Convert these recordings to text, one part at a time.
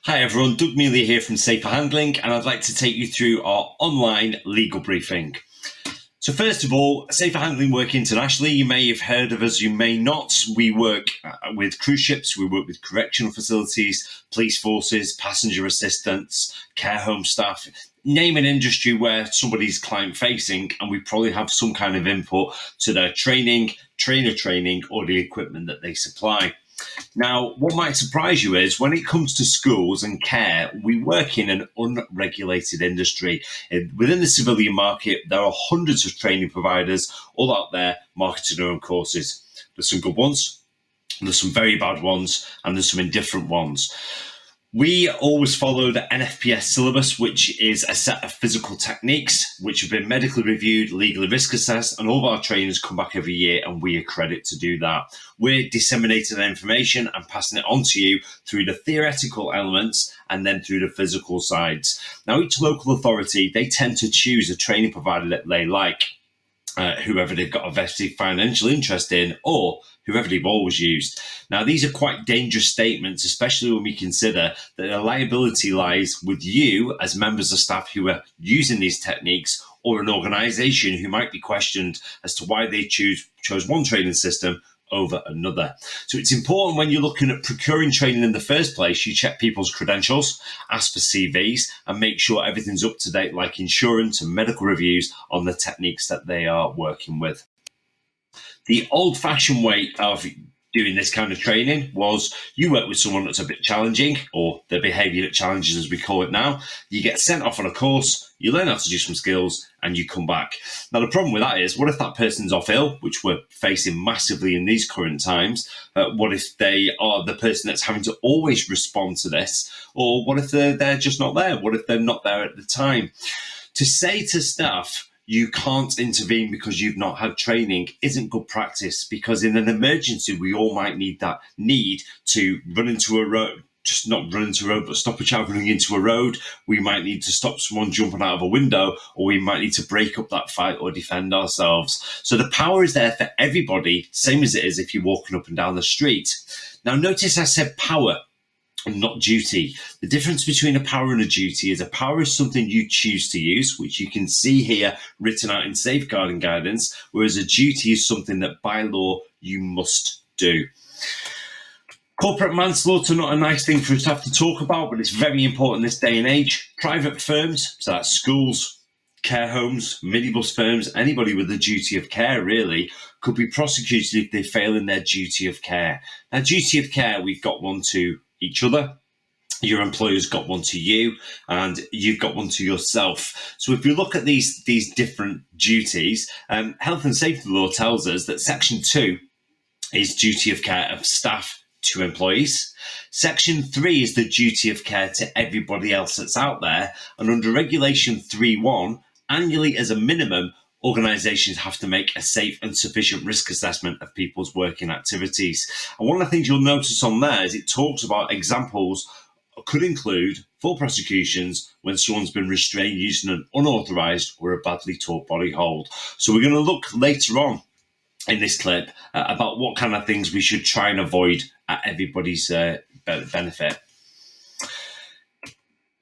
Hi everyone, Doug Mealy here from Safer Handling, and I'd like to take you through our online legal briefing. So first of all, Safer Handling work internationally. You may have heard of us, you may not. We work with cruise ships, we work with correctional facilities, police forces, passenger assistants, care home staff. Name an industry where somebody's client facing, and we probably have some kind of input to their training, trainer training, or the equipment that they supply. Now, what might surprise you is when it comes to schools and care, we work in an unregulated industry. Within the civilian market, there are hundreds of training providers all out there marketing their own courses. There's some good ones, there's some very bad ones, and there's some indifferent ones. We always follow the NFPS syllabus, which is a set of physical techniques which have been medically reviewed, legally risk assessed, and all of our trainers come back every year and we accredit to do that. We're disseminating that information and passing it on to you through the theoretical elements and then through the physical sides. Now, each local authority, they tend to choose a training provider that they like. Whoever they've got a vested financial interest in, or whoever they've always used. Now, these are quite dangerous statements, especially when we consider that the liability lies with you as members of staff who are using these techniques, or an organisation who might be questioned as to why they chose one training system over another. So it's important when you're looking at procuring training in the first place, you check people's credentials, ask for CVs, and make sure everything's up to date, like insurance and medical reviews on the techniques that they are working with. The old-fashioned way of doing this kind of training was you work with someone that's a bit challenging, or the behaviour that challenges as we call it now. You get sent off on a course, you learn how to do some skills, and you come back. Now, the problem with that is, what if that person's off ill, which we're facing massively in these current times? What if they are the person that's having to always respond to this? Or what if they're just not there? What if they're not there at the time? To say to staff, you can't intervene because you've not had training isn't good practice, because in an emergency, we all might need to run into a road, just not run into a road, but stop a child running into a road. We might need to stop someone jumping out of a window, or we might need to break up that fight or defend ourselves. So the power is there for everybody, same as it is if you're walking up and down the street. Now, notice I said power, not duty. The difference between a power and a duty is a power is something you choose to use, which you can see here written out in safeguarding guidance, whereas a duty is something that by law you must do. Corporate manslaughter, not a nice thing for us to have to talk about, but it's very important this day and age. Private firms, so that's schools, care homes, minibus firms, anybody with a duty of care really, could be prosecuted if they fail in their duty of care. Now, duty of care, we've got one to each other, your employer's got one to you, and you've got one to yourself. So if you look at these different duties, health and safety law tells us that Section 2 is duty of care of staff to employees. Section 3 is the duty of care to everybody else that's out there, and under Regulation 3.1, annually as a minimum, organisations have to make a safe and sufficient risk assessment of people's working activities. And one of the things you'll notice on there is it talks about examples could include full prosecutions when someone's been restrained using an unauthorised or a badly taught body hold. So we're going to look later on in this clip about what kind of things we should try and avoid at everybody's benefit.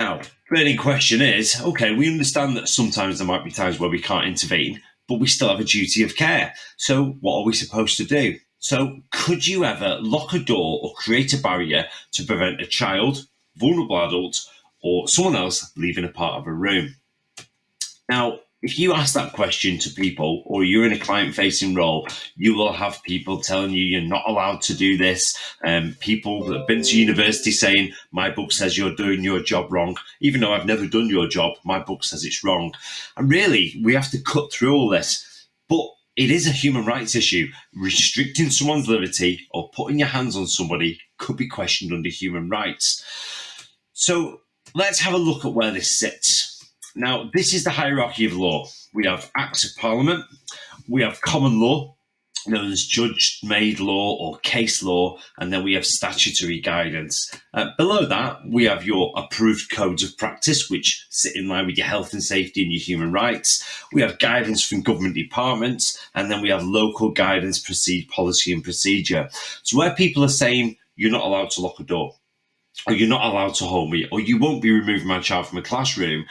Now, the burning question is, okay, we understand that sometimes there might be times where we can't intervene, but we still have a duty of care. So what are we supposed to do? So could you ever lock a door or create a barrier to prevent a child, vulnerable adult, or someone else leaving a part of a room? Now, if you ask that question to people, or you're in a client-facing role, you will have people telling you you're not allowed to do this. People that have been to university saying, my book says you're doing your job wrong. Even though I've never done your job, my book says it's wrong. And really, we have to cut through all this. But it is a human rights issue. Restricting someone's liberty or putting your hands on somebody could be questioned under human rights. So let's have a look at where this sits. Now, this is the hierarchy of law. We have Acts of Parliament, we have common law, known as judge-made law or case law, and then we have statutory guidance. Below that, we have your approved codes of practice, which sit in line with your health and safety and your human rights. We have guidance from government departments, and then we have local guidance, policy and procedure. So where people are saying you're not allowed to lock a door, or you're not allowed to hold me, or you won't be removing my child from a classroom.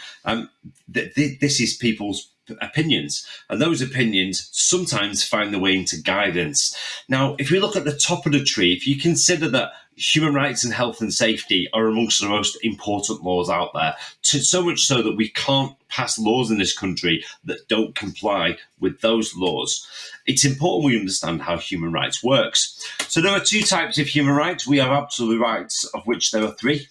This is people's opinions, and those opinions sometimes find their way into guidance. Now, if we look at the top of the tree, if you consider that human rights and health and safety are amongst the most important laws out there, so much so that we can't pass laws in this country that don't comply with those laws. It's important we understand how human rights works. So there are two types of human rights. We have absolute rights, of which there are three: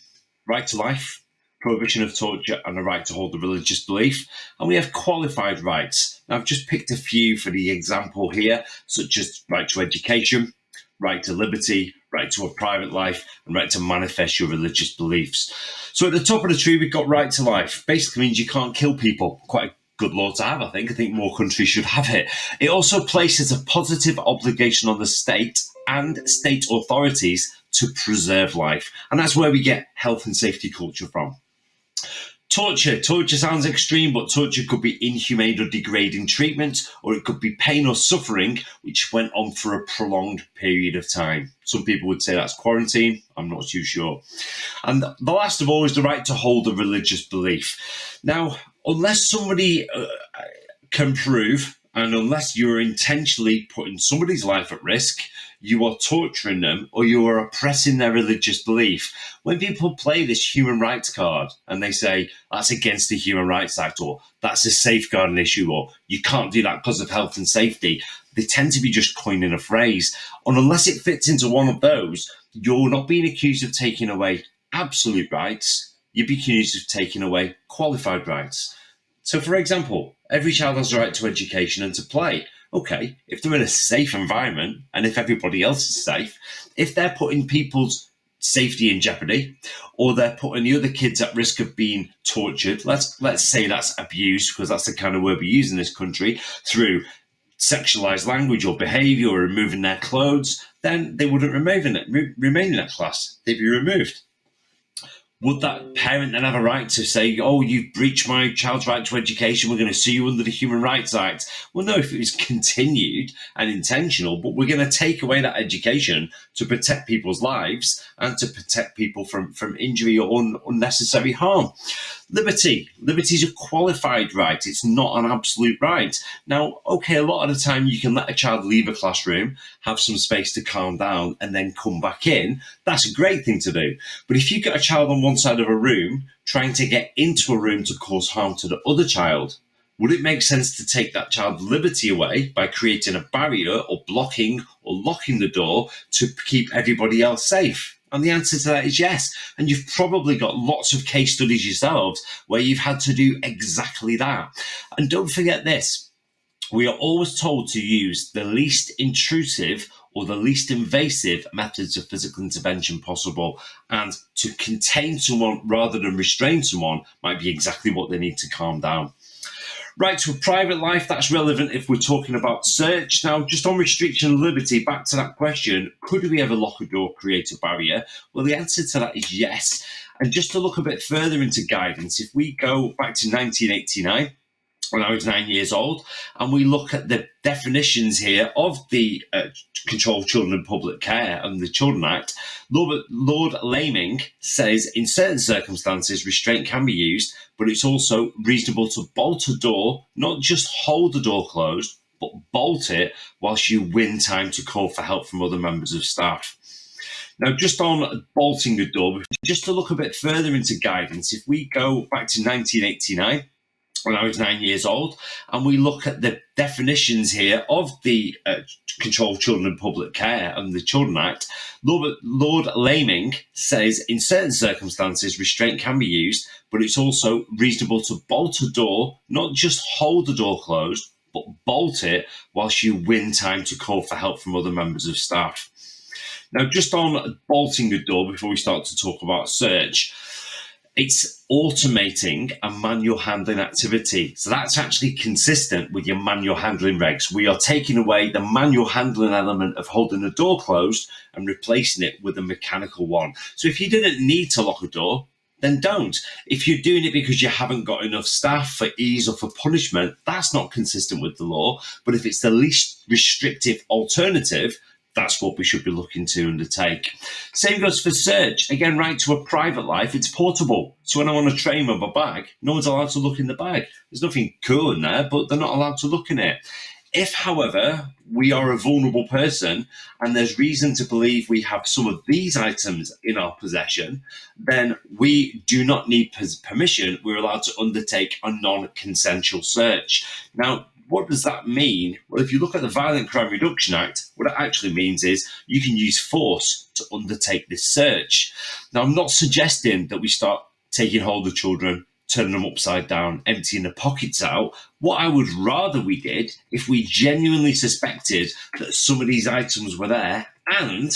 right to life, prohibition of torture, and a right to hold a religious belief. And we have qualified rights. Now, I've just picked a few for the example here, such as right to education, right to liberty, right to a private life, and right to manifest your religious beliefs. So at the top of the tree, we've got right to life. Basically means you can't kill people. Quite a good law to have, I think. I think more countries should have it. It also places a positive obligation on the state and state authorities to preserve life. And that's where we get health and safety culture from. Torture. Torture sounds extreme, but torture could be inhumane or degrading treatment, or it could be pain or suffering which went on for a prolonged period of time. Some people would say that's quarantine. I'm not too sure. And the last of all is the right to hold a religious belief. Now, unless somebody can prove, and unless you're intentionally putting somebody's life at risk, you are torturing them or you are oppressing their religious belief. When people play this human rights card and they say that's against the Human Rights Act, or that's a safeguarding issue, or you can't do that because of health and safety, they tend to be just coining a phrase. And unless it fits into one of those, you're not being accused of taking away absolute rights. You'd be accused of taking away qualified rights. So, for example, every child has a right to education and to play. Okay, if they're in a safe environment and if everybody else is safe, if they're putting people's safety in jeopardy, or they're putting the other kids at risk of being tortured, let's say that's abused, because that's the kind of word we use in this country, through sexualized language or behavior or removing their clothes, then they wouldn't remain in that class. They'd be removed. Would that parent then have a right to say, oh, you've breached my child's right to education, we're going to sue you under the Human Rights Act? Well, no, if it was continued and intentional, but we're going to take away that education to protect people's lives and to protect people from injury or unnecessary harm. Liberty. Liberty is a qualified right. It's not an absolute right. Now, okay, a lot of the time you can let a child leave a classroom, have some space to calm down, and then come back in. That's a great thing to do. But if you've got a child on one side of a room trying to get into a room to cause harm to the other child, would it make sense to take that child's liberty away by creating a barrier or blocking or locking the door to keep everybody else safe? And the answer to that is yes. And you've probably got lots of case studies yourselves where you've had to do exactly that. And don't forget this. We are always told to use the least intrusive or the least invasive methods of physical intervention possible. And to contain someone rather than restrain someone might be exactly what they need to calm down. Right to a private life, that's relevant if we're talking about search. Now, just on restriction of liberty, back to that question, could we ever lock a door, create a barrier? Well, the answer to that is yes. And just to look a bit further into guidance, if we go back to 1989, when I was 9 years old, and we look at the definitions here of the Control of Children in Public Care and the Children Act, Lord Laming says in certain circumstances restraint can be used, but it's also reasonable to bolt a door, not just hold the door closed, but bolt it whilst you win time to call for help from other members of staff. Now, just on bolting a door, just to look a bit further into guidance, if we go back to 1989, when I was 9 years old, and we look at the definitions here of the Control of Children in Public Care and the Children Act, Lord Laming says in certain circumstances restraint can be used, but it's also reasonable to bolt a door, not just hold the door closed, but bolt it whilst you win time to call for help from other members of staff. Now, just on bolting a door, before we start to talk about search, it's automating a manual handling activity. So that's actually consistent with your manual handling regs. We are taking away the manual handling element of holding the door closed and replacing it with a mechanical one. So if you didn't need to lock a door, then don't. If you're doing it because you haven't got enough staff for ease or for punishment, that's not consistent with the law. But if it's the least restrictive alternative, that's what we should be looking to undertake. Same goes for search. Again, right to a private life, it's portable. So when I'm on a train with a bag, no one's allowed to look in the bag. There's nothing cool in there, but they're not allowed to look in it. If, however, we are a vulnerable person and there's reason to believe we have some of these items in our possession, then we do not need permission. We're allowed to undertake a non-consensual search. Now, what does that mean? Well, if you look at the Violent Crime Reduction Act, what it actually means is you can use force to undertake this search. Now, I'm not suggesting that we start taking hold of children, turning them upside down, emptying the pockets out. What I would rather we did, if we genuinely suspected that some of these items were there and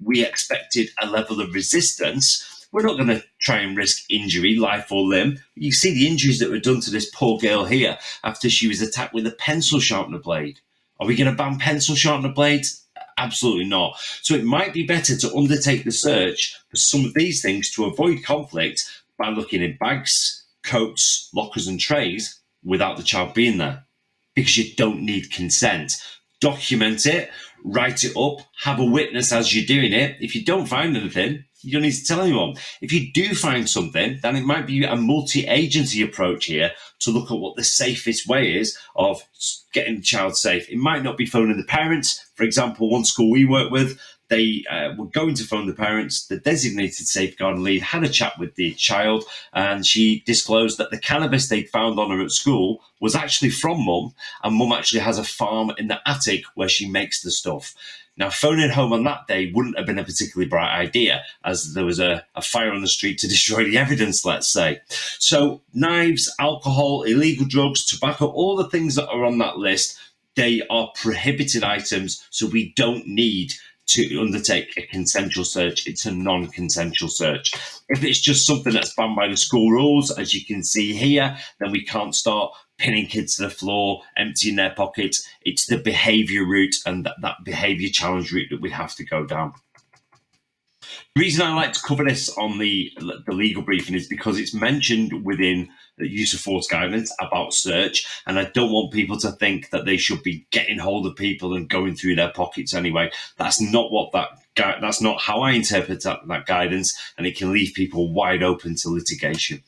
we expected a level of resistance, we're not going to try and risk injury, life or limb. You see the injuries that were done to this poor girl here after she was attacked with a pencil sharpener blade. Are we going to ban pencil sharpener blades? Absolutely not. So it might be better to undertake the search for some of these things to avoid conflict by looking in bags, coats, lockers and trays without the child being there, because you don't need consent. Document it, write it up, have a witness as you're doing it. If you don't find anything, you don't need to tell anyone. If you do find something, then it might be a multi-agency approach here to look at what the safest way is of getting the child safe. It might not be phoning the parents. For example, one school we work with, they were going to phone the parents. The designated safeguard lead had a chat with the child, and she disclosed that the cannabis they'd found on her at school was actually from mum, and mum actually has a farm in the attic where she makes the stuff. Now, phoning home on that day wouldn't have been a particularly bright idea, as there was a fire on the street to destroy the evidence, let's say. So knives, alcohol, illegal drugs, tobacco, all the things that are on that list, they are prohibited items, so we don't need to undertake a consensual search. It's a non-consensual search. If it's just something that's banned by the school rules, as you can see here, then we can't start pinning kids to the floor, emptying their pockets. It's the behaviour route and that behaviour challenge route that we have to go down. The reason I like to cover this on the legal briefing is because it's mentioned within the use of force guidance about search, and I don't want people to think that they should be getting hold of people and going through their pockets anyway. That's not what that's not how I interpret that guidance, and it can leave people wide open to litigation.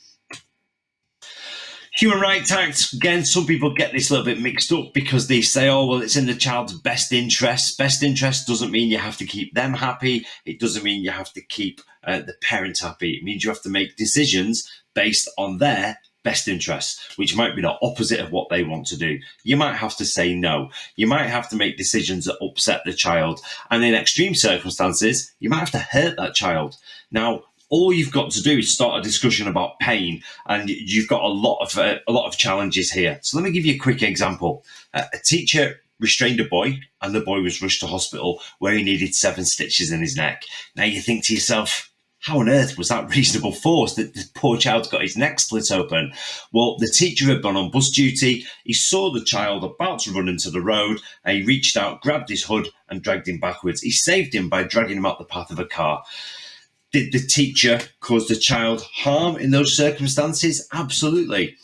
Human Rights Act, again, some people get this a little bit mixed up because they say, oh, well, it's in the child's best interest. Best interest doesn't mean you have to keep them happy. It doesn't mean you have to keep the parent happy. It means you have to make decisions based on their best interests, which might be the opposite of what they want to do. You might have to say no. You might have to make decisions that upset the child. And in extreme circumstances, you might have to hurt that child. Now, all you've got to do is start a discussion about pain, and you've got a lot of challenges here. So let me give you a quick example. A teacher restrained a boy, and the boy was rushed to hospital where he needed 7 stitches in his neck. Now you think to yourself, how on earth was that reasonable force that the poor child's got his neck split open? Well, the teacher had gone on bus duty. He saw the child about to run into the road, and he reached out, grabbed his hood, and dragged him backwards. He saved him by dragging him up the path of a car. Did the teacher cause the child harm in those circumstances? Absolutely.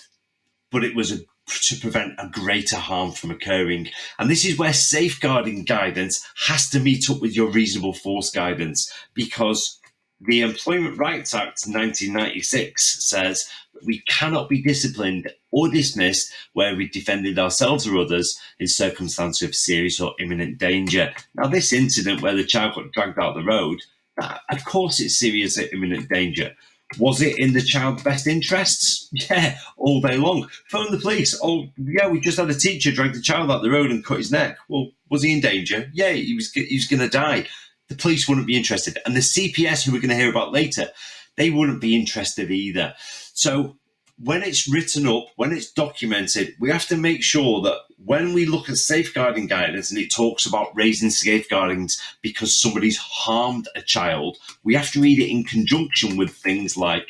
But it was to prevent a greater harm from occurring. And this is where safeguarding guidance has to meet up with your reasonable force guidance, because the Employment Rights Act 1996 says that we cannot be disciplined or dismissed where we defended ourselves or others in circumstances of serious or imminent danger. Now, this incident where the child got dragged out the road, of course it's serious or imminent danger. Was it in the child's best interests? Yeah, all day long. Phone the police. Oh, yeah, we just had a teacher drag the child out the road and cut his neck. Well, was he in danger? Yeah, he was going to die. The police wouldn't be interested. And the CPS, who we're going to hear about later, they wouldn't be interested either. So when it's written up, when it's documented, we have to make sure that when we look at safeguarding guidance and it talks about raising safeguardings because somebody's harmed a child, we have to read it in conjunction with things like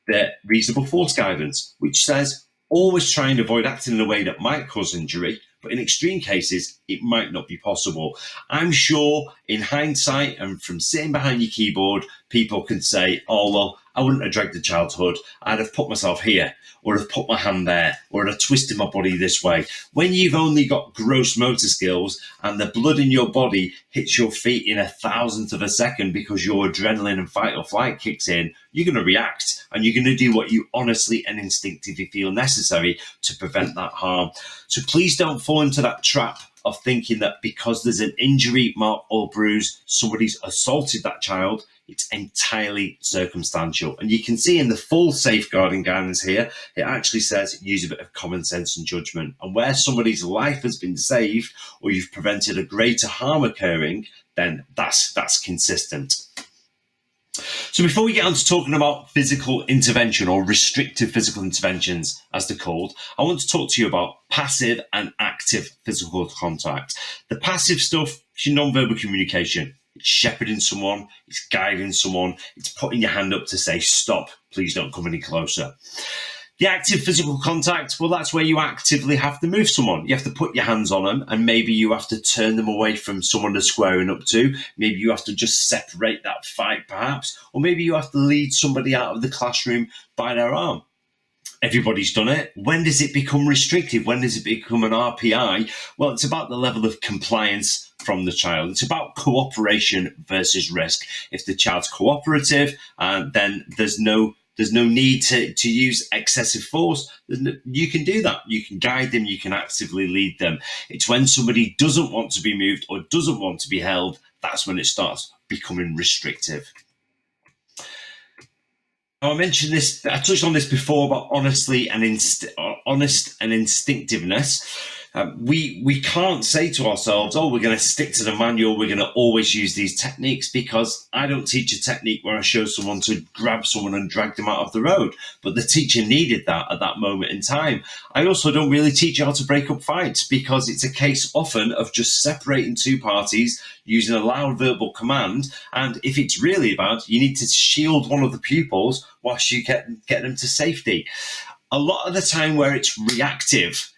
the reasonable force guidance, which says always try and avoid acting in a way that might cause injury, but in extreme cases, it might not be possible. I'm sure in hindsight and from sitting behind your keyboard, people can say, oh, well, I wouldn't have dragged the child's hood. I'd have put myself here, or have put my hand there, or I'd have twisted my body this way. When you've only got gross motor skills and the blood in your body hits your feet in 1,000th of a second because your adrenaline and fight or flight kicks in, you're going to react and you're going to do what you honestly and instinctively feel necessary to prevent that harm. So please don't fall into that trap of thinking that because there's an injury, mark, or bruise, somebody's assaulted that child. It's entirely circumstantial. And you can see in the full safeguarding guidance here, it actually says use a bit of common sense and judgment. And where somebody's life has been saved or you've prevented a greater harm occurring, then that's consistent. So before we get on to talking about physical intervention or restrictive physical interventions, as they're called, I want to talk to you about passive and active physical contact. The passive stuff is your non-verbal communication. It's shepherding someone, it's guiding someone, it's putting your hand up to say, stop, please don't come any closer. The active physical contact, well, that's where you actively have to move someone. You have to put your hands on them, and maybe you have to turn them away from someone they're squaring up to. Maybe you have to just separate that fight, perhaps. Or maybe you have to lead somebody out of the classroom by their arm. Everybody's done it. When does it become restrictive? When does it become an RPI? Well, it's about the level of compliance from the child. It's about cooperation versus risk. If the child's cooperative, then there's no need to use excessive force. You can do that. You can guide them. You can actively lead them. It's when somebody doesn't want to be moved or doesn't want to be held, that's when it starts becoming restrictive. Now, I mentioned this, I touched on this before about honest and instinctiveness. We can't say to ourselves, oh, we're going to stick to the manual, we're going to always use these techniques, because I don't teach a technique where I show someone to grab someone and drag them out of the road. But the teacher needed that at that moment in time. I also don't really teach you how to break up fights, because it's a case often of just separating two parties using a loud verbal command. And if it's really bad, you need to shield one of the pupils whilst you get them to safety. A lot of the time where it's reactive,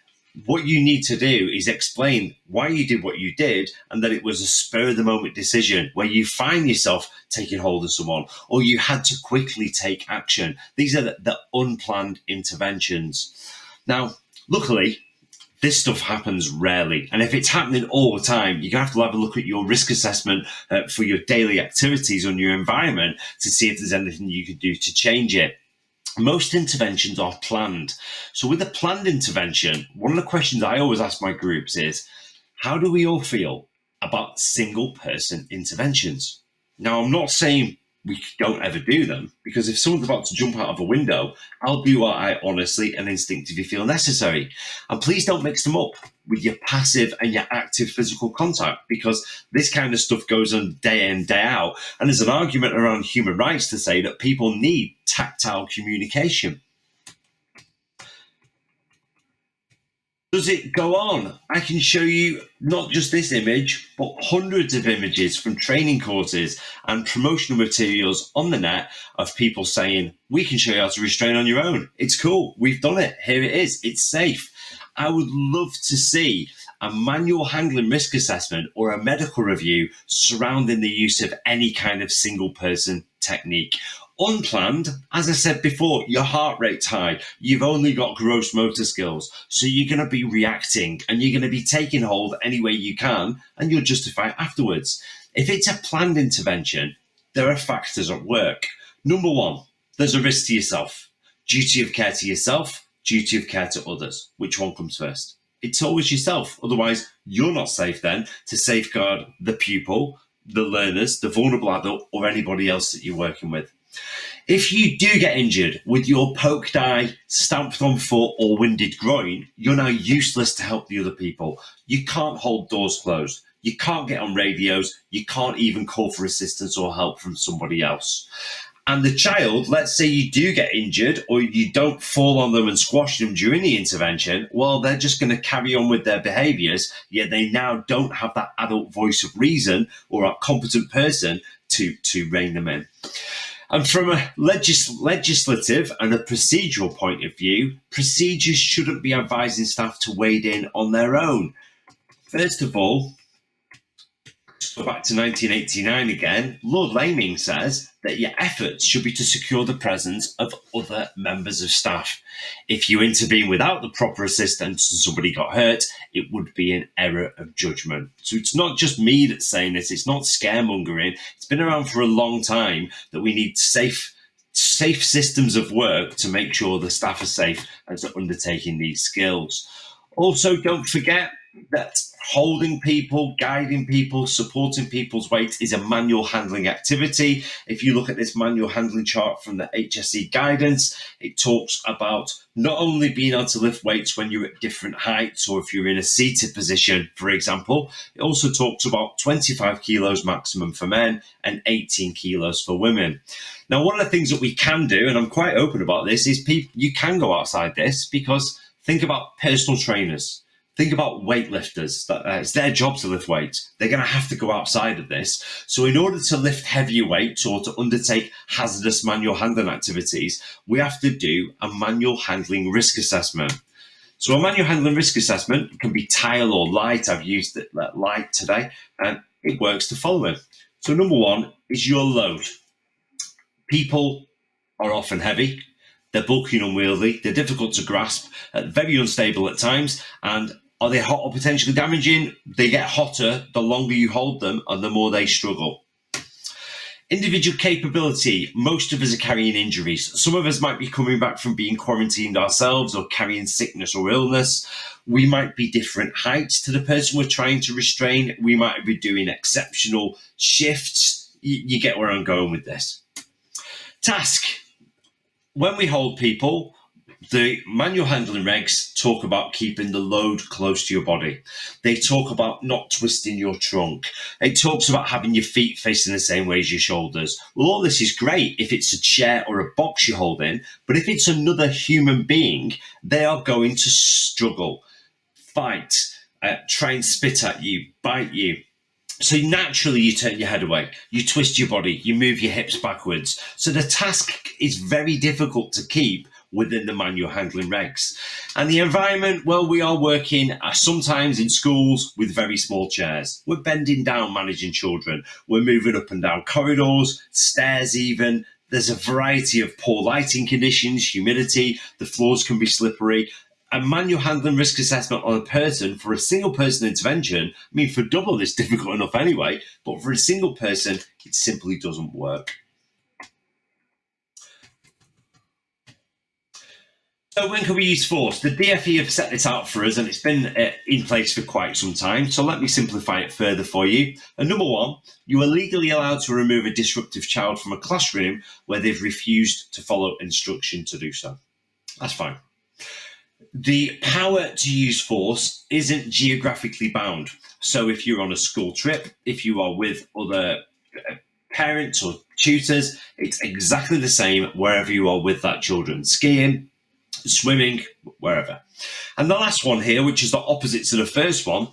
what you need to do is explain why you did what you did, and that it was a spur of the moment decision where you find yourself taking hold of someone or you had to quickly take action. These are the unplanned interventions. Now, luckily, this stuff happens rarely. And if it's happening all the time, you're going to have a look at your risk assessment for your daily activities on your environment to see if there's anything you can do to change it. Most interventions are planned. So with a planned intervention, one of the questions I always ask my groups is, how do we all feel about single person interventions? Now, I'm not saying we don't ever do them, because if someone's about to jump out of a window, I'll do what I honestly and instinctively feel necessary. And please don't mix them up with your passive and your active physical contact, because this kind of stuff goes on day in, day out. And there's an argument around human rights to say that people need tactile communication. Does it go on? I can show you not just this image, but hundreds of images from training courses and promotional materials on the net of people saying, we can show you how to restrain on your own. It's cool. We've done it. Here it is. It's safe. I would love to see a manual handling risk assessment or a medical review surrounding the use of any kind of single person technique. Unplanned, as I said before, your heart rate's high. You've only got gross motor skills. So you're going to be reacting and you're going to be taking hold any way you can, and you'll justify it afterwards. If it's a planned intervention, there are factors at work. Number one, there's a risk to yourself. Duty of care to yourself, duty of care to others. Which one comes first? It's always yourself. Otherwise, you're not safe then to safeguard the pupil, the learners, the vulnerable adult, or anybody else that you're working with. If you do get injured with your poked eye, stamped on foot, or winded groin, you're now useless to help the other people. You can't hold doors closed. You can't get on radios. You can't even call for assistance or help from somebody else. And the child, let's say you do get injured or you don't fall on them and squash them during the intervention, well, they're just going to carry on with their behaviours, yet they now don't have that adult voice of reason or a competent person to rein them in. And from a legislative and a procedural point of view, procedures shouldn't be advising staff to wade in on their own. First of all, Go back to 1989 again, Lord Laming says that your efforts should be to secure the presence of other members of staff. If you intervene without the proper assistance and somebody got hurt, it would be an error of judgment. So it's not just me that's saying this, it's not scaremongering. It's been around for a long time that we need safe systems of work to make sure the staff are safe as they're undertaking these skills. Also, don't forget that holding people, guiding people, supporting people's weight is a manual handling activity. If you look at this manual handling chart from the HSE guidance, it talks about not only being able to lift weights when you're at different heights or if you're in a seated position, for example, it also talks about 25 kilos maximum for men and 18 kilos for women. Now, one of the things that we can do, and I'm quite open about this, is you can go outside this, because think about personal trainers. Think about weightlifters. It's their job to lift weights. They're going to have to go outside of this. So in order to lift heavier weights or to undertake hazardous manual handling activities, we have to do a manual handling risk assessment. So a manual handling risk assessment can be tile or light. I've used it light today, and it works the following. So number one is your load. People are often heavy. They're bulky and unwieldy. They're difficult to grasp, very unstable at times, and are they hot or potentially damaging? They get hotter the longer you hold them and the more they struggle. Individual capability. Most of us are carrying injuries. Some of us might be coming back from being quarantined ourselves or carrying sickness or illness. We might be different heights to the person we're trying to restrain. We might be doing exceptional shifts. You get where I'm going with this. Task. When we hold people, the manual handling regs talk about keeping the load close to your body. They talk about not twisting your trunk. It talks about having your feet facing the same way as your shoulders. Well, all this is great if it's a chair or a box you're holding, but if it's another human being, they are going to struggle, fight, try and spit at you, bite you. So naturally you turn your head away, you twist your body, you move your hips backwards. So the task is very difficult to keep within the manual handling regs. And the environment, well, we are working sometimes in schools with very small chairs. We're bending down managing children. We're moving up and down corridors, stairs even. There's a variety of poor lighting conditions, humidity, the floors can be slippery. A manual handling risk assessment on a person for a single person intervention, I mean, for double it's difficult enough anyway, but for a single person, it simply doesn't work. So when can we use force? The DFE have set this out for us and it's been in place for quite some time. So let me simplify it further for you. And number one, you are legally allowed to remove a disruptive child from a classroom where they've refused to follow instruction to do so. That's fine. The power to use force isn't geographically bound. So if you're on a school trip, if you are with other parents or tutors, it's exactly the same wherever you are with that children. Skiing, swimming, wherever. And the last one here, which is the opposite to the first one,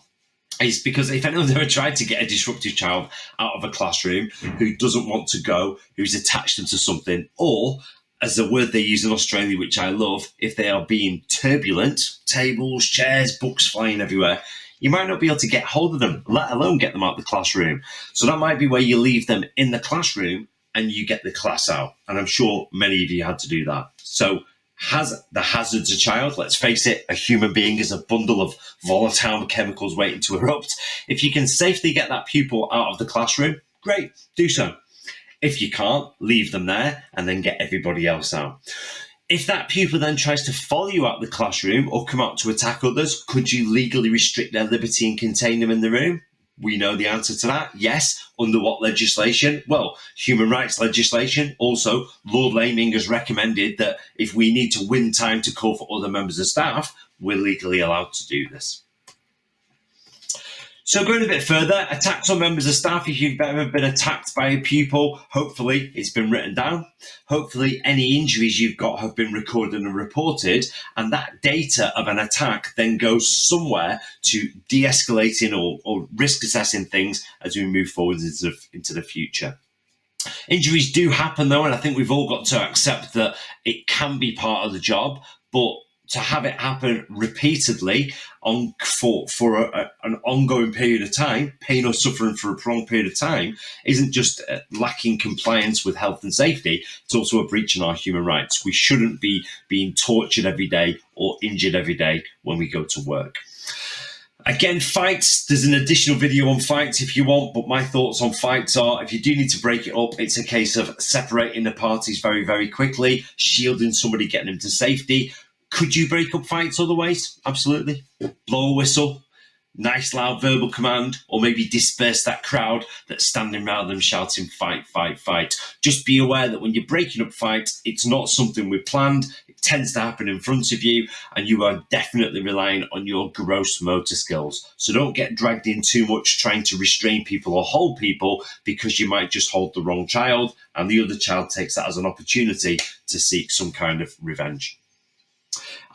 is because if anyone's ever tried to get a disruptive child out of a classroom who doesn't want to go, who's attached them to something, or as the word they use in Australia, which I love, if they are being turbulent, tables, chairs, books flying everywhere, you might not be able to get hold of them, let alone get them out of the classroom. So that might be where you leave them in the classroom and you get the class out. And I'm sure many of you had to do that. So the hazard's a child. Let's face it, a human being is a bundle of volatile chemicals waiting to erupt. If you can safely get that pupil out of the classroom, great, do so. If you can't, leave them there and then get everybody else out. If that pupil then tries to follow you out of the classroom or come out to attack others, could you legally restrict their liberty and contain them in the room? We know the answer to that. Yes. Under what legislation? Well, human rights legislation. Also, Lord Laming has recommended that if we need to win time to call for other members of staff, we're legally allowed to do this. So going a bit further, attacks on members of staff. If you've ever been attacked by a pupil, hopefully it's been written down. Hopefully any injuries you've got have been recorded and reported. And that data of an attack then goes somewhere to de-escalating or risk assessing things as we move forward into the future. Injuries do happen though, and I think we've all got to accept that it can be part of the job, but to have it happen repeatedly for an ongoing period of time, pain or suffering for a prolonged period of time, isn't just lacking compliance with health and safety, it's also a breach in our human rights. We shouldn't be being tortured every day or injured every day when we go to work. Again, fights, there's an additional video on fights if you want, but my thoughts on fights are, if you do need to break it up, it's a case of separating the parties very, very quickly, shielding somebody, getting them to safety. Could you break up fights other ways? Absolutely. Blow a whistle, nice loud verbal command, or maybe disperse that crowd that's standing around them shouting, fight, fight, fight. Just be aware that when you're breaking up fights, it's not something we planned. It tends to happen in front of you, and you are definitely relying on your gross motor skills. So don't get dragged in too much trying to restrain people or hold people, because you might just hold the wrong child, and the other child takes that as an opportunity to seek some kind of revenge.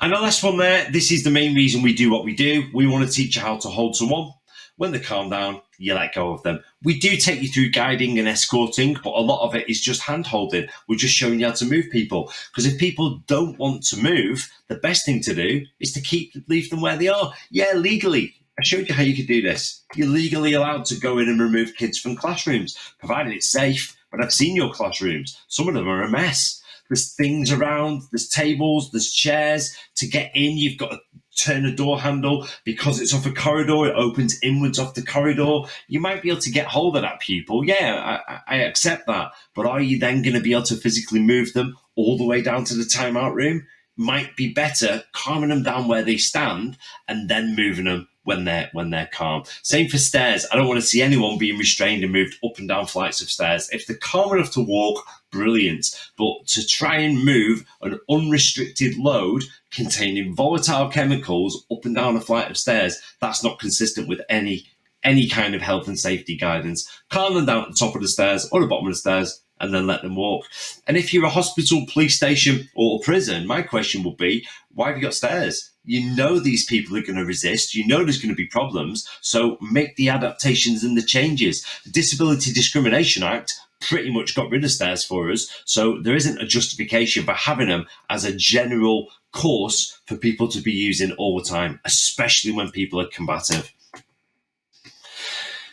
And the last one there, this is the main reason we do what we do. We want to teach you how to hold someone. When they calm down, you let go of them. We do take you through guiding and escorting, but a lot of it is just hand holding. We're just showing you how to move people. Because if people don't want to move, the best thing to do is to leave them where they are. Yeah, legally. I showed you how you could do this. You're legally allowed to go in and remove kids from classrooms, provided it's safe. But I've seen your classrooms. Some of them are a mess. There's things around, there's tables, there's chairs. To get in, you've got to turn a door handle. Because it's off a corridor, it opens inwards off the corridor. You might be able to get hold of that pupil. Yeah, I accept that. But are you then going to be able to physically move them all the way down to the timeout room? Might be better calming them down where they stand and then moving them when they're calm. Same for stairs. I don't want to see anyone being restrained and moved up and down flights of stairs. If they're calm enough to walk, brilliant. But to try and move an unrestricted load containing volatile chemicals up and down a flight of stairs, that's not consistent with any kind of health and safety guidance. Calm them down at the top of the stairs or the bottom of the stairs, and then let them walk. And if you're a hospital, police station, or a prison, my question would be, why have you got stairs? You know these people are going to resist. You know there's going to be problems. So make the adaptations and the changes. The Disability Discrimination Act pretty much got rid of stairs for us. So there isn't a justification for having them as a general course for people to be using all the time, especially when people are combative.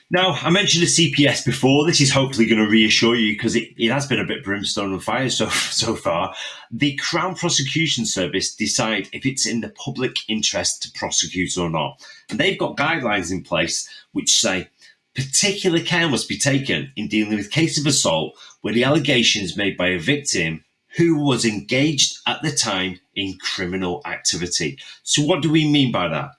Now, I mentioned the CPS before. This is hopefully going to reassure you, because it has been a bit brimstone and fire so far. The Crown Prosecution Service decide if it's in the public interest to prosecute or not. And they've got guidelines in place which say particular care must be taken in dealing with cases of assault where the allegations made by a victim who was engaged at the time in criminal activity. So what do we mean by that?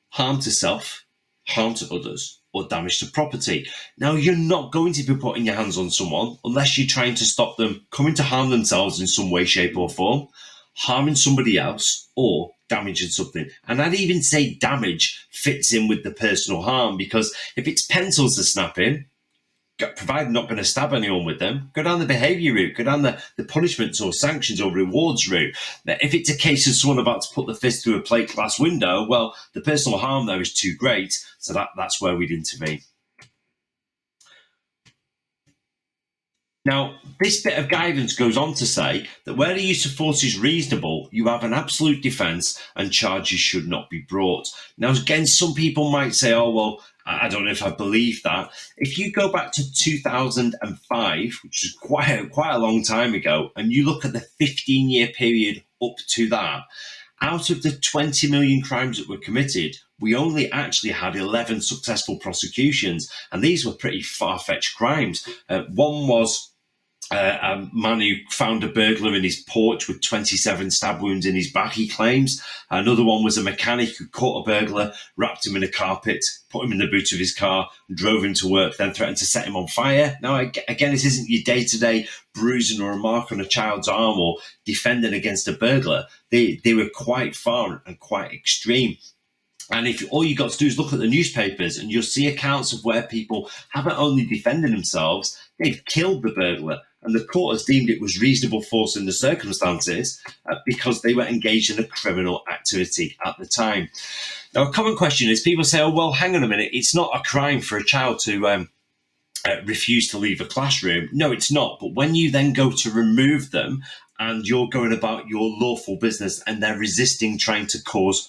Harm to self, harm to others, or damage to property. Now, you're not going to be putting your hands on someone unless you're trying to stop them coming to harm themselves in some way, shape, or form, harming somebody else, or damaging something. And I'd even say damage fits in with the personal harm, because if it's pencils are snapping, provided not going to stab anyone with them, go down the behaviour route, go down the punishments or sanctions or rewards route. Now, if it's a case of someone about to put the fist through a plate glass window, well, the personal harm there is too great, so that's where we'd intervene. Now, this bit of guidance goes on to say that where the use of force is reasonable, you have an absolute defence and charges should not be brought. Now, again, some people might say, oh, well, I don't know if I believe that. If you go back to 2005, which is quite a long time ago, and you look at the 15-year period up to that, out of the 20 million crimes that were committed, we only actually had 11 successful prosecutions, and these were pretty far-fetched crimes. One was a man who found a burglar in his porch with 27 stab wounds in his back, he claims. Another one was a mechanic who caught a burglar, wrapped him in a carpet, put him in the boot of his car, drove him to work, then threatened to set him on fire. Now, again, this isn't your day-to-day bruising or a mark on a child's arm or defending against a burglar. They were quite far and quite extreme. And if all you got to do is look at the newspapers, and you'll see accounts of where people haven't only defended themselves, they've killed the burglar. And the court has deemed it was reasonable force in the circumstances because they were engaged in a criminal activity at the time. Now, a common question is people say, oh, well, hang on a minute, it's not a crime for a child to refuse to leave a classroom. No, it's not. But when you then go to remove them and you're going about your lawful business and they're resisting trying to cause,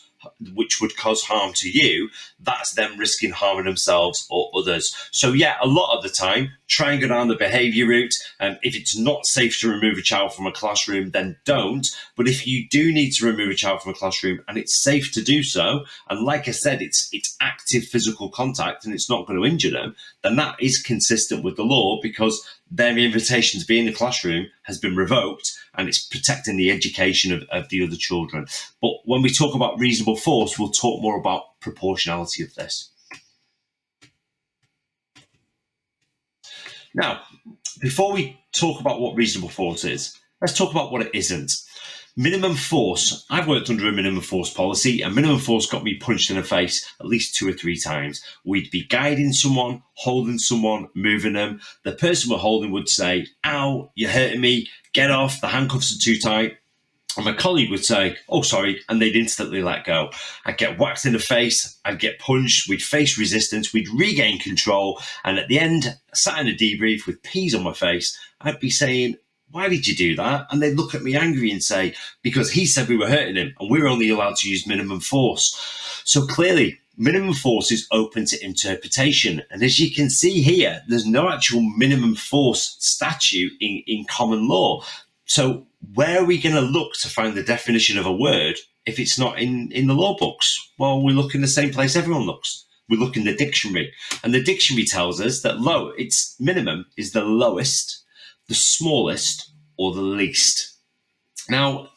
which would cause harm to you, that's them risking harming themselves or others. So yeah, a lot of the time, try and go down the behaviour route. If it's not safe to remove a child from a classroom, then don't. But if you do need to remove a child from a classroom and it's safe to do so, and like I said, it's active physical contact and it's not going to injure them, then that is consistent with the law because their invitation to be in the classroom has been revoked and it's protecting the education of the other children. But when we talk about reasonable force, we'll talk more about proportionality of this. Now, before we talk about what reasonable force is, let's talk about what it isn't. Minimum force. I've worked under a minimum force policy, and minimum force got me punched in the face at least 2 or 3 times. We'd be guiding someone, holding someone, moving them. The person we're holding would say, "Ow, you're hurting me, get off, the handcuffs are too tight." And my colleague would say, "Oh, sorry," and they'd instantly let go. I'd get whacked in the face, I'd get punched, we'd face resistance, we'd regain control, and at the end, sat in a debrief with peas on my face, I'd be saying, "Why did you do that?" And they'd look at me angry and say, "Because he said we were hurting him and we're only allowed to use minimum force." So clearly, minimum force is open to interpretation. And as you can see here, there's no actual minimum force statute in common law. So where are we going to look to find the definition of a word if it's not in the law books? Well, we look in the same place everyone looks. We look in the dictionary. And the dictionary tells us that its minimum is the lowest, the smallest, or the least. Now,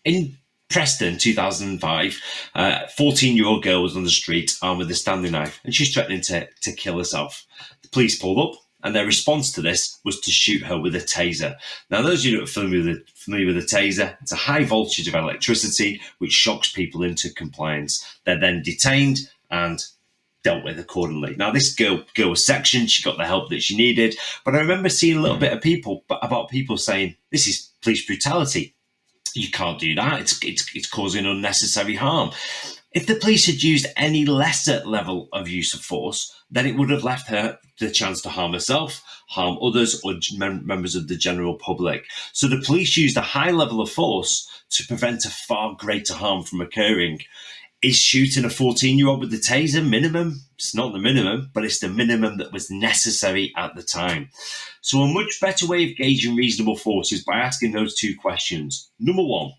in Preston, 2005, a 14-year-old girl was on the street armed with a Stanley knife, and she's threatening to kill herself. The police pulled up, and their response to this was to shoot her with a taser. Now, those of you that are familiar with a taser, it's a high voltage of electricity which shocks people into compliance. They're then detained and dealt with accordingly. Now, this girl was sectioned. She got the help that she needed. But I remember seeing a little bit of people saying, "This is police brutality. You can't do that. It's causing unnecessary harm." If the police had used any lesser level of use of force, then it would have left her the chance to harm herself, harm others, or members of the general public. So the police used a high level of force to prevent a far greater harm from occurring. Is shooting a 14-year-old with the taser minimum? It's not the minimum, but it's the minimum that was necessary at the time. So a much better way of gauging reasonable force is by asking those 2 questions. Number 1,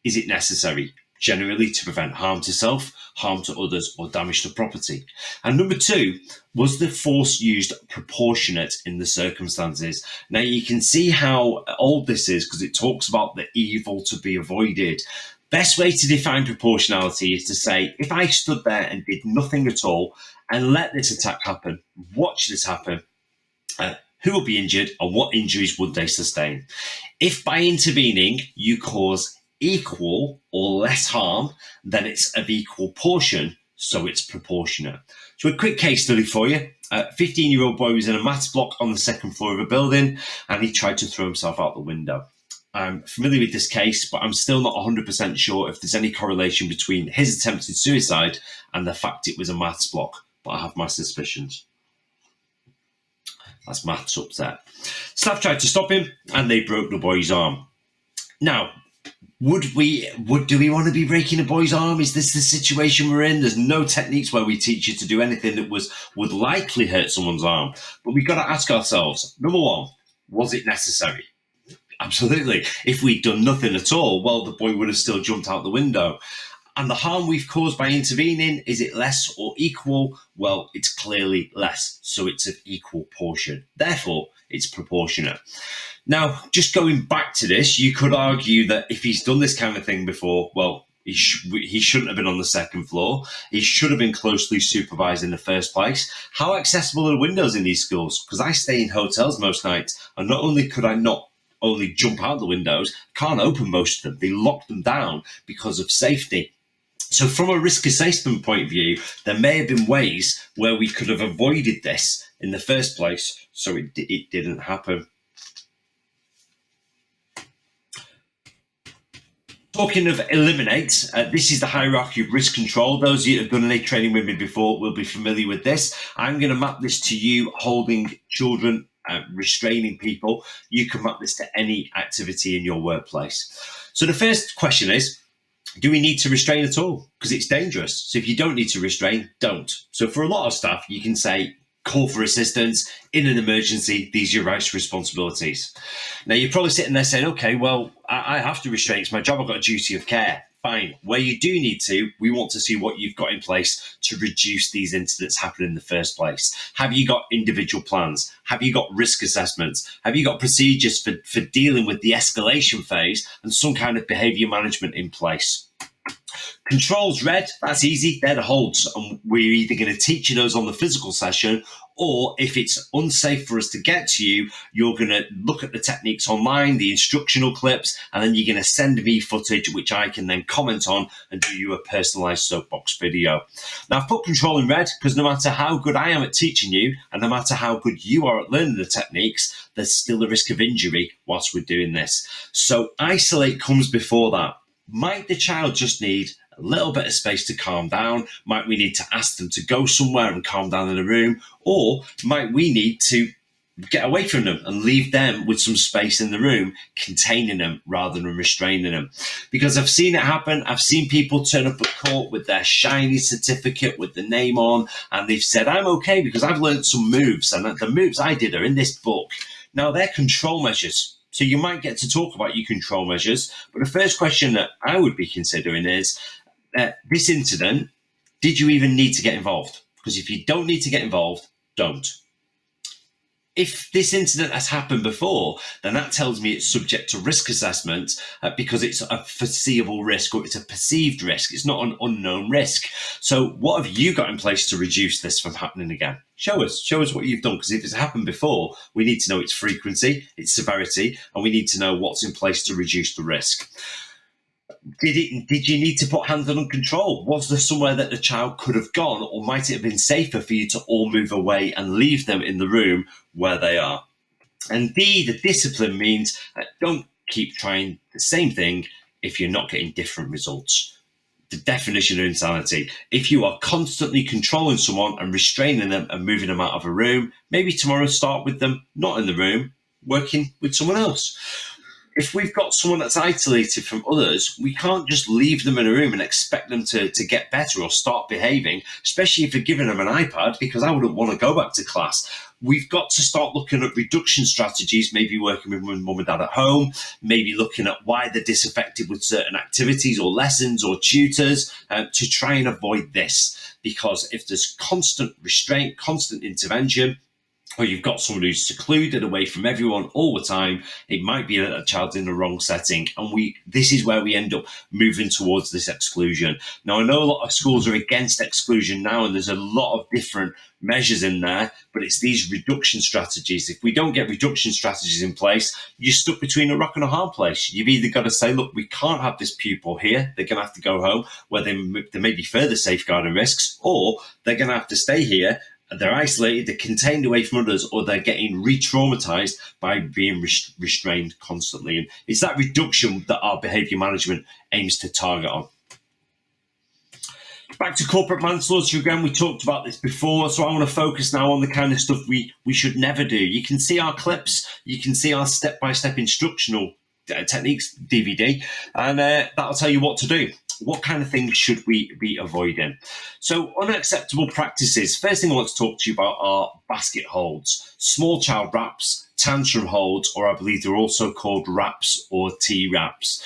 is it necessary? Generally to prevent harm to self, harm to others, or damage to property. And number 2, was the force used proportionate in the circumstances? Now you can see how old this is because it talks about the evil to be avoided. Best way to define proportionality is to say, if I stood there and did nothing at all and let this attack happen, watch this happen, who will be injured and what injuries would they sustain? If by intervening you cause equal or less harm, then it's of equal portion, so it's proportionate. So a quick case study for you. A 15-year-old boy was in a maths block on the 2nd floor of a building and he tried to throw himself out the window. I'm familiar with this case, but I'm still not 100% sure if there's any correlation between his attempted suicide and the fact it was a maths block, but I have my suspicions. That's maths upset. Staff tried to stop him and they broke the boy's arm. Now, do we want to be breaking a boy's arm? Is this the situation we're in? There's no techniques where we teach you to do anything that would likely hurt someone's arm. But we've got to ask ourselves, number 1, was it necessary? Absolutely. If we'd done nothing at all, well, the boy would have still jumped out the window. And the harm we've caused by intervening, is it less or equal? Well, it's clearly less, so it's of equal portion. Therefore, it's proportionate. Now, just going back to this, you could argue that if he's done this kind of thing before, well, he shouldn't have been on the 2nd floor. He should have been closely supervised in the first place. How accessible are the windows in these schools? Because I stay in hotels most nights, and not only could I not only jump out the windows, can't open most of them. They lock them down because of safety. So from a risk assessment point of view, there may have been ways where we could have avoided this in the first place, so it didn't happen. Talking of eliminate, this is the hierarchy of risk control. Those of you that have done any training with me before will be familiar with this. I'm going to map this to you holding children, restraining people. You can map this to any activity in your workplace. So the first question is, do we need to restrain at all? Because it's dangerous. So if you don't need to restrain, don't. So for a lot of staff, you can say, call for assistance in an emergency. These are your rights and responsibilities. Now, you're probably sitting there saying, okay, well, I have to restrain. It's my job. I've got a duty of care. Fine. Where you do need to, we want to see what you've got in place to reduce these incidents happening in the first place. Have you got individual plans? Have you got risk assessments? Have you got procedures for dealing with the escalation phase and some kind of behaviour management in place? Controls red, that's easy, they're the holds, and we're either going to teach you those on the physical session, or if it's unsafe for us to get to you, you're going to look at the techniques online, the instructional clips, and then you're going to send me footage which I can then comment on and do you a personalized soapbox video. Now, I've put control in red because no matter how good I am at teaching you and no matter how good you are at learning the techniques, there's still a risk of injury whilst we're doing this. So isolate comes before that. Might the child just need a little bit of space to calm down? Might we need to ask them to go somewhere and calm down in a room? Or might we need to get away from them and leave them with some space in the room, containing them rather than restraining them? Because I've seen it happen. I've seen people turn up at court with their shiny certificate with the name on, and they've said, I'm okay because I've learned some moves, and the moves I did are in this book. Now, they're control measures. So you might get to talk about your control measures, but the first question that I would be considering is, this incident, did you even need to get involved? Because if you don't need to get involved, don't. If this incident has happened before, then that tells me it's subject to risk assessment because it's a foreseeable risk or it's a perceived risk. It's not an unknown risk. So what have you got in place to reduce this from happening again? Show us what you've done, because if it's happened before, we need to know its frequency, its severity, and we need to know what's in place to reduce the risk. Did you need to put hands on control? Was there somewhere that the child could have gone, or might it have been safer for you to all move away and leave them in the room where they are? And D, the discipline means don't keep trying the same thing if you're not getting different results. The definition of insanity. If you are constantly controlling someone and restraining them and moving them out of a room, maybe tomorrow start with them not in the room, working with someone else. If we've got someone that's isolated from others, we can't just leave them in a room and expect them to get better or start behaving, especially if you're giving them an iPad, because I wouldn't want to go back to class. We've got to start looking at reduction strategies, maybe working with mum and dad at home, maybe looking at why they're disaffected with certain activities or lessons or tutors to try and avoid this. Because if there's constant restraint, constant intervention, or you've got someone who's secluded away from everyone all the time, it might be that a child's in the wrong setting. And this is where we end up moving towards this exclusion. Now, I know a lot of schools are against exclusion now, and there's a lot of different measures in there, but it's these reduction strategies. If we don't get reduction strategies in place, you're stuck between a rock and a hard place. You've either got to say, look, we can't have this pupil here. They're going to have to go home, where there may be further safeguarding risks, or they're going to have to stay here. They're isolated, they're contained away from others, or they're getting re-traumatized by being restrained constantly. And it's that reduction that our behaviour management aims to target on. Back to corporate manslaughter again, we talked about this before, so I want to focus now on the kind of stuff we should never do. You can see our clips, you can see our step-by-step instructional techniques DVD, and that'll tell you what to do. What kind of things should we be avoiding? So unacceptable practices. First thing I want to talk to you about are basket holds, small child wraps, tantrum holds, or I believe they're also called wraps or T-wraps.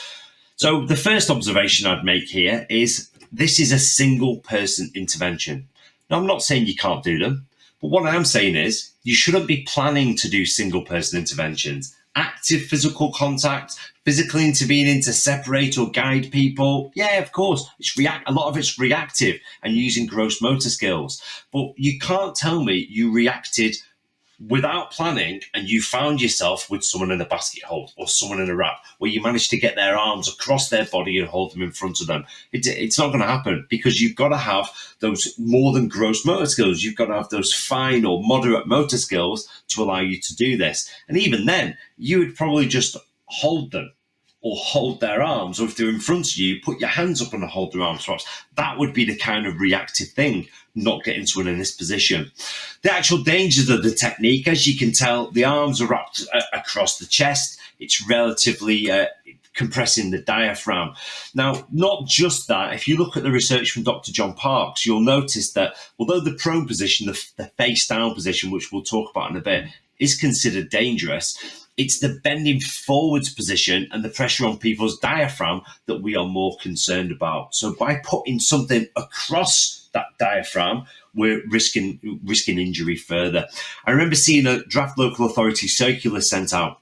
So the first observation I'd make here is this is a single person intervention. Now, I'm not saying you can't do them, but what I am saying is you shouldn't be planning to do single person interventions. Active physical contact, physically intervening to separate or guide people. Yeah, of course, a lot of it's reactive and using gross motor skills. But you can't tell me you reacted without planning and you found yourself with someone in a basket hold or someone in a wrap where you managed to get their arms across their body and hold them in front of them. It's not going to happen, because you've got to have those more than gross motor skills. You've got to have those fine or moderate motor skills to allow you to do this. And even then, you would probably just hold them or hold their arms, or if they're in front of you, put your hands up and hold their arms. Perhaps that would be the kind of reactive thing, not getting someone in this position. The actual dangers of the technique, as you can tell, the arms are wrapped across the chest. It's relatively compressing the diaphragm. Now, not just that, if you look at the research from Dr. John Parks, you'll notice that although the prone position, the face down position, which we'll talk about in a bit, is considered dangerous, it's the bending forwards position and the pressure on people's diaphragm that we are more concerned about. So by putting something across that diaphragm, we're risking injury further. I remember seeing a draft local authority circular sent out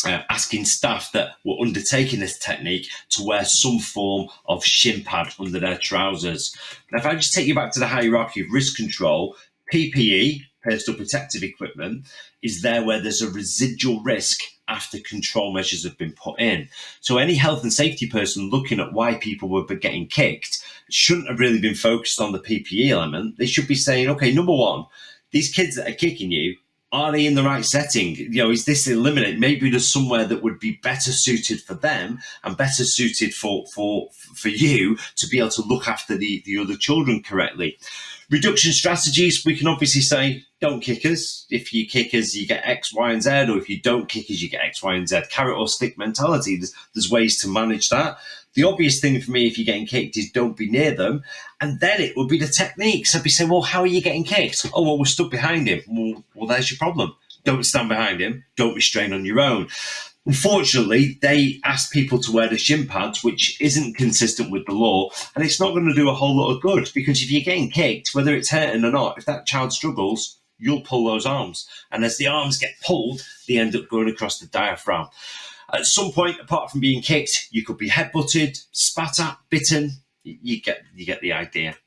asking staff that were undertaking this technique to wear some form of shin pad under their trousers. Now, if I just take you back to the hierarchy of risk control, PPE, personal protective equipment, is there where there's a residual risk after control measures have been put in. So any health and safety person looking at why people were getting kicked shouldn't have really been focused on the PPE element. They should be saying, okay, number one, these kids that are kicking you, are they in the right setting? Is this eliminated? Maybe there's somewhere that would be better suited for them and better suited for you to be able to look after the other children correctly. Reduction strategies, we can obviously say, don't kick us. If you kick us, you get X, Y, and Z, or if you don't kick us, you get X, Y, and Z. Carrot or stick mentality, there's ways to manage that. The obvious thing for me, if you're getting kicked, is don't be near them. And then it would be the techniques. I'd be saying, well, how are you getting kicked? Oh, well, we're stuck behind him. Well, there's your problem. Don't stand behind him. Don't restrain on your own. Unfortunately, they ask people to wear the shin pads, which isn't consistent with the law, and it's not going to do a whole lot of good, because if you're getting kicked, whether it's hurting or not, if that child struggles, you'll pull those arms. And as the arms get pulled, they end up going across the diaphragm. At some point, apart from being kicked, you could be headbutted, spat at, bitten. You get the idea.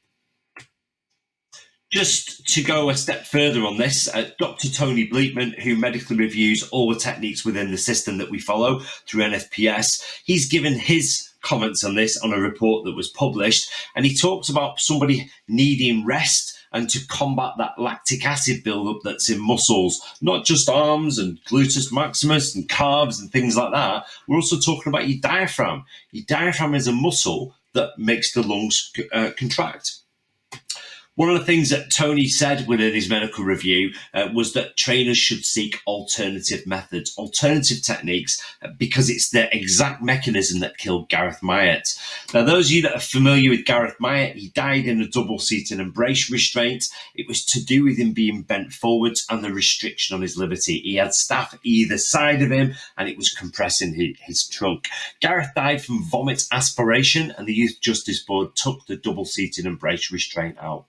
Just to go a step further on this, Dr. Tony Bleekman, who medically reviews all the techniques within the system that we follow through NFPS, he's given his comments on this on a report that was published, and he talks about somebody needing rest and to combat that lactic acid buildup that's in muscles, not just arms and gluteus maximus and calves and things like that. We're also talking about your diaphragm. Your diaphragm is a muscle that makes the lungs contract. One of the things that Tony said within his medical review was that trainers should seek alternative methods, alternative techniques, because it's the exact mechanism that killed Gareth Myatt. Now, those of you that are familiar with Gareth Myatt, he died in a double-seated embrace restraint. It was to do with him being bent forwards and the restriction on his liberty. He had staff either side of him, and it was compressing his trunk. Gareth died from vomit aspiration, and the Youth Justice Board took the double-seated embrace restraint out.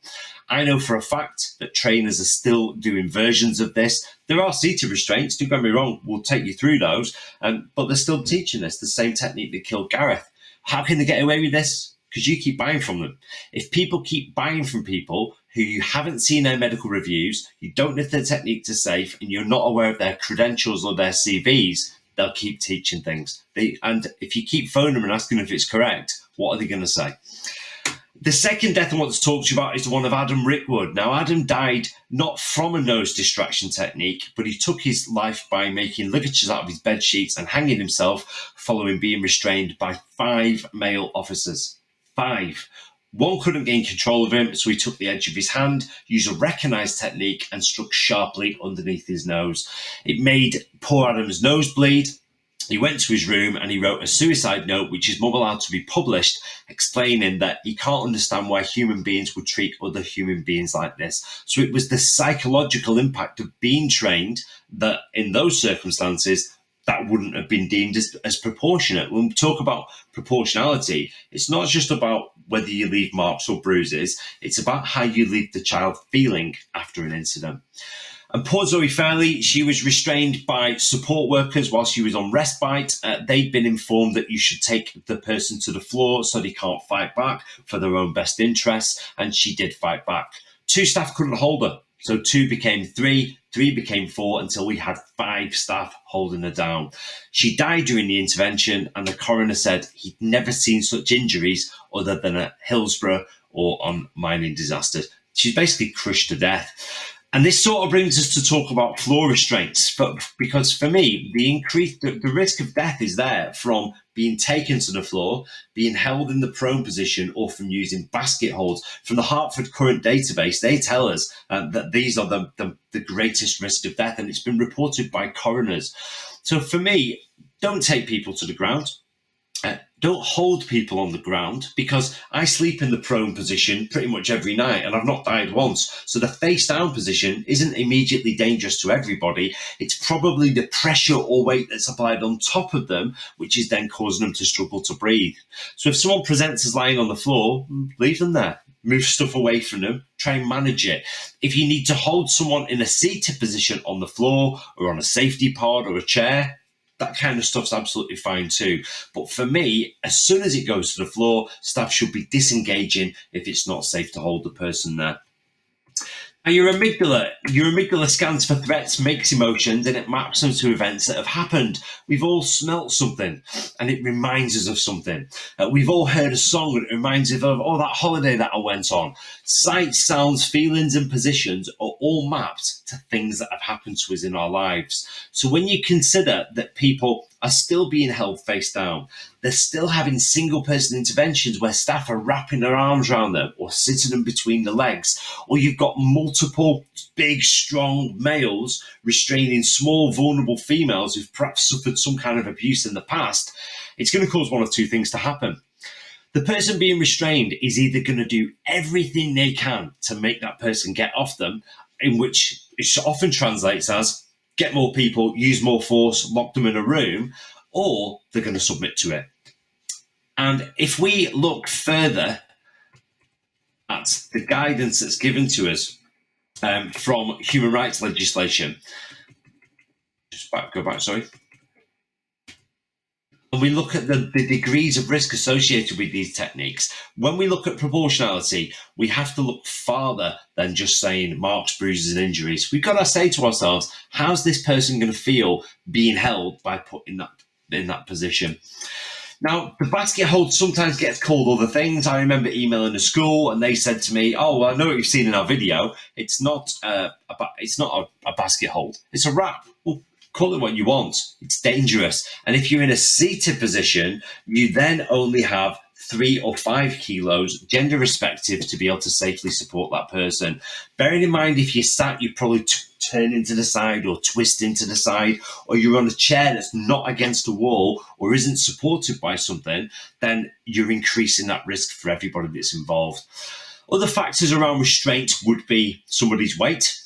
I know for a fact that trainers are still doing versions of this. There are seated restraints, don't get me wrong, we'll take you through those, but they're still teaching this, the same technique that killed Gareth. How can they get away with this? Because you keep buying from them. If people keep buying from people who you haven't seen their medical reviews, you don't know if their techniques are safe, and you're not aware of their credentials or their CVs, they'll keep teaching things. And if you keep phoning them and asking if it's correct, what are they going to say? The second death I want to talk to you about is the one of Adam Rickwood. Now, Adam died not from a nose distraction technique, but he took his life by making ligatures out of his bed sheets and hanging himself following being restrained by 5 male officers. 5. One couldn't gain control of him, so he took the edge of his hand, used a recognised technique, and struck sharply underneath his nose. It made poor Adam's nose bleed. He went to his room and he wrote a suicide note, which is not allowed to be published, explaining that he can't understand why human beings would treat other human beings like this. So it was the psychological impact of being trained that in those circumstances, that wouldn't have been deemed as proportionate. When we talk about proportionality, it's not just about whether you leave marks or bruises, it's about how you leave the child feeling after an incident. And poor Zoe Fairley, she was restrained by support workers while she was on respite. They'd been informed that you should take the person to the floor so they can't fight back for their own best interests, and she did fight back. 2 staff couldn't hold her, so 2 became 3, 3 became 4, until we had 5 staff holding her down. She died during the intervention, and the coroner said he'd never seen such injuries other than at Hillsborough or on mining disasters. She's basically crushed to death. And this sort of brings us to talk about floor restraints, because for me, the risk of death is there from being taken to the floor, being held in the prone position, or from using basket holds. From the Hartford Current database, they tell us that these are the greatest risk of death, and it's been reported by coroners. So for me, don't take people to the ground. Don't hold people on the ground, because I sleep in the prone position pretty much every night and I've not died once. So the face down position isn't immediately dangerous to everybody. It's probably the pressure or weight that's applied on top of them, which is then causing them to struggle to breathe. So if someone presents as lying on the floor, leave them there. Move stuff away from them, try and manage it. If you need to hold someone in a seated position on the floor or on a safety pod or a chair, that kind of stuff's absolutely fine too. But for me, as soon as it goes to the floor, staff should be disengaging if it's not safe to hold the person there. Now, your amygdala scans for threats, makes emotions, and it maps them to events that have happened. We've all smelt something, and it reminds us of something. We've all heard a song, and it reminds us of, that holiday that I went on. Sights, sounds, feelings, and positions are all mapped to things that have happened to us in our lives. So when you consider that people are still being held face down, they're still having single person interventions where staff are wrapping their arms around them or sitting them between the legs, or you've got multiple big, strong males restraining small, vulnerable females who've perhaps suffered some kind of abuse in the past, it's going to cause one of two things to happen. The person being restrained is either going to do everything they can to make that person get off them, in which it often translates as get more people, use more force, lock them in a room, or they're going to submit to it. And if we look further at the guidance that's given to us from human rights legislation, and we look at the degrees of risk associated with these techniques, when we look at proportionality, we have to look farther than just saying marks, bruises, and injuries. We've got to say to ourselves, how's this person going to feel being held by put in that position? Now, the basket hold sometimes gets called other things. I remember emailing a school and they said to me, "Oh, well, I know what you've seen in our video. It's not a basket hold. It's a wrap." Well, call it what you want. It's dangerous. And if you're in a seated position, you then only have 3 or 5 kilos, gender respective, to be able to safely support that person. Bearing in mind, if you're sat, you probably turn into the side or twist into the side, or you're on a chair that's not against a wall or isn't supported by something, then you're increasing that risk for everybody that's involved. Other factors around restraint would be somebody's weight,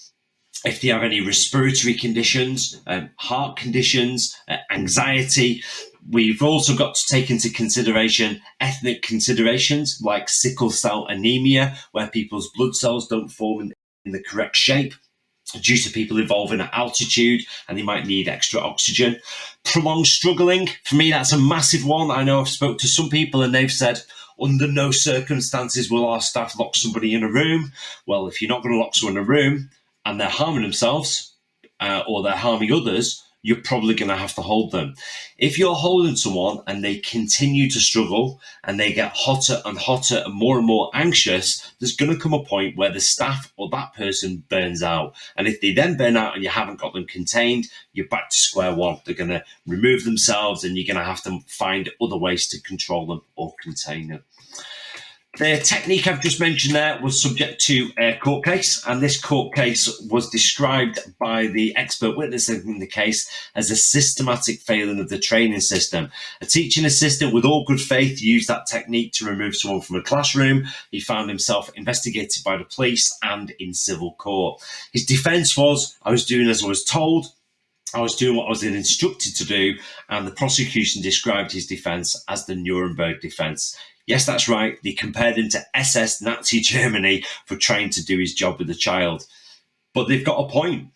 if they have any respiratory conditions, heart conditions, anxiety. We've also got to take into consideration ethnic considerations like sickle cell anemia, where people's blood cells don't form in the correct shape due to people involving at altitude and they might need extra oxygen. Prolonged struggling, for me, that's a massive one. I know I've spoke to some people and they've said, under no circumstances will our staff lock somebody in a room. Well, if you're not going to lock someone in a room and they're harming themselves or they're harming others, you're probably going to have to hold them. If you're holding someone and they continue to struggle and they get hotter and hotter and more anxious, there's going to come a point where the staff or that person burns out. And if they then burn out and you haven't got them contained, you're back to square one. They're going to remove themselves and you're going to have to find other ways to control them or contain them. The technique I've just mentioned there was subject to a court case, and this court case was described by the expert witness in the case as a systematic failing of the training system. A teaching assistant with all good faith used that technique to remove someone from a classroom. He found himself investigated by the police and in civil court. His defence was, I was doing as I was told, I was doing what I was instructed to do, and the prosecution described his defence as the Nuremberg defence. Yes, that's right. They compared him to SS Nazi Germany for trying to do his job with a child. But they've got a point.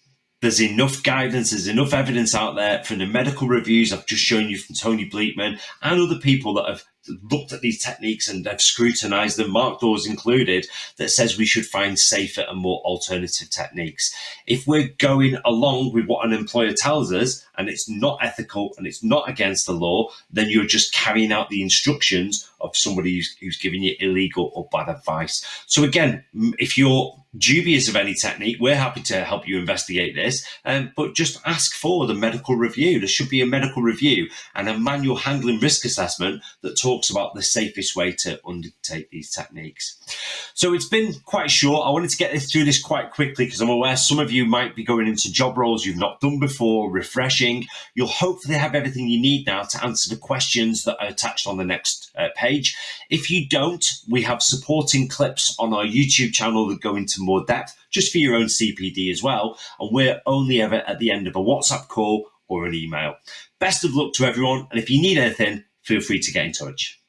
There's enough guidance, there's enough evidence out there from the medical reviews I've just shown you from Tony Bleekman and other people that have looked at these techniques and have scrutinised them, Mark Dawes included, that says we should find safer and more alternative techniques. If we're going along with what an employer tells us and it's not ethical and it's not against the law, then you're just carrying out the instructions of somebody who's giving you illegal or bad advice. So again, if you're dubious of any technique, we're happy to help you investigate this, but just ask for the medical review. There should be a medical review and a manual handling risk assessment that talks about the safest way to undertake these techniques. So it's been quite short. I wanted to get through this quite quickly because I'm aware some of you might be going into job roles you've not done before, refreshing. You'll hopefully have everything you need now to answer the questions that are attached on the next page. If you don't, we have supporting clips on our YouTube channel that go into more depth, just for your own CPD as well. And we're only ever at the end of a WhatsApp call or an email. Best of luck to everyone. And if you need anything, feel free to get in touch.